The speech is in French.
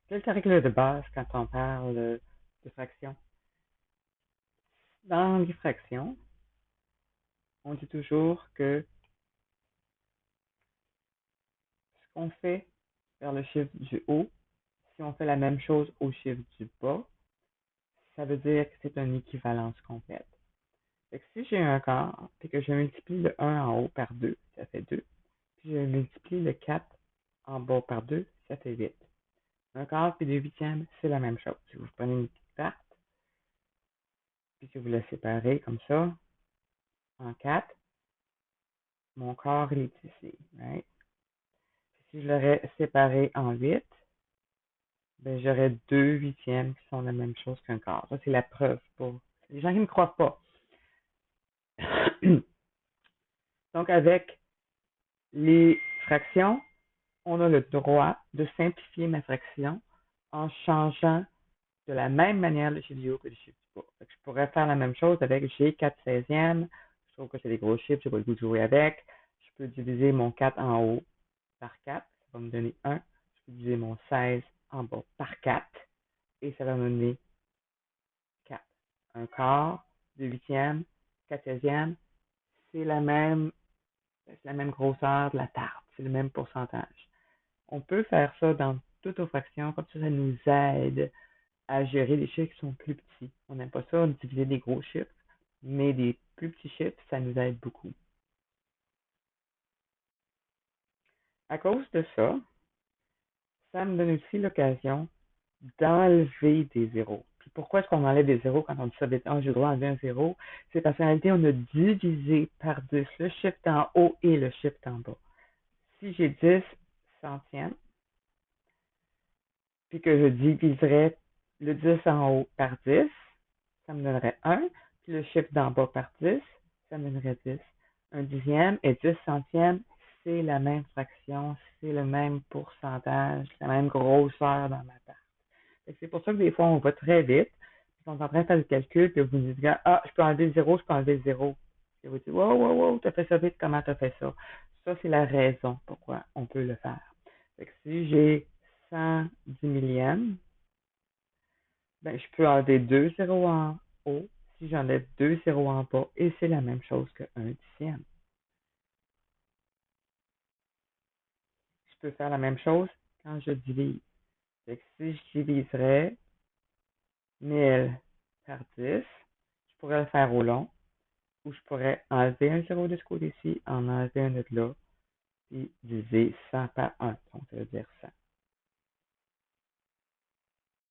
Quelle est ta règle de base quand on parle de fractions? Dans les fractions, on dit toujours que ce qu'on fait vers le chiffre du haut, si on fait la même chose au chiffre du bas, ça veut dire que c'est une équivalence complète. Fait que si j'ai un quart, et que je multiplie le 1 en haut par 2, ça fait 2. Puis je multiplie le 4 en bas par 2, ça fait 8. Un quart puis 2 huitièmes, c'est la même chose. Si vous prenez une petite carte, puis que vous la séparez comme ça, en 4, mon quart il est ici, right? Si je l'aurais séparé en 8, ben, j'aurais 2 huitièmes qui sont la même chose qu'un quart. Ça, c'est la preuve pour les gens qui ne me croient pas. Donc, avec les fractions, on a le droit de simplifier ma fraction en changeant de la même manière le chiffre du haut que le chiffre du bas. Je pourrais faire la même chose avec j'ai 4 seizièmes. Je trouve que c'est des gros chiffres, j'ai pas le goût de jouer avec. Je peux diviser mon 4 en haut par 4, ça va me donner 1. Je peux diviser mon 16 en bas par 4 et ça va me donner 4. Un quart, 2 huitièmes, 4 seizièmes, c'est la même grosseur de la tarte, c'est le même pourcentage. On peut faire ça dans toutes nos fractions, comme ça nous aide à gérer des chiffres qui sont plus petits. On n'aime pas ça, diviser des gros chiffres, mais des plus petits chiffres, ça nous aide beaucoup. À cause de ça, ça me donne aussi l'occasion d'enlever des zéros. Puis pourquoi est-ce qu'on enlève des zéros quand on dit ça vite? Ah, j'ai le droit d'enlever un zéro. C'est parce qu'en réalité, on a divisé par 10 le chiffre en haut et le chiffre en bas. Si j'ai 10 centièmes, puis que je diviserais le 10 en haut par 10, ça me donnerait 1. Puis le chiffre d'en bas par 10, ça me donnerait 10. Un dixième et 10 centièmes, c'est la même fraction, c'est le même pourcentage, la même grosseur dans ma tarte. C'est pour ça que des fois, on va très vite. Puis on est en train de faire le calcul, puis vous nous dites, ah, je peux enlever le zéro, je peux enlever le zéro. Et vous dites, wow, wow, wow, t'as fait ça vite, comment t'as fait ça? Ça, c'est la raison pourquoi on peut le faire. Fait que si j'ai 110 millièmes, ben, je peux enlever deux zéros en haut si j'enlève deux zéros en bas, et c'est la même chose que 1 dixième. Je peux faire la même chose quand je divise. Fait que si je diviserais 1000 par 10, je pourrais le faire au long, ou je pourrais enlever un zéro de ce côté-ci, en enlever un autre là, puis diviser 100 par 1. Donc, ça veut dire 100.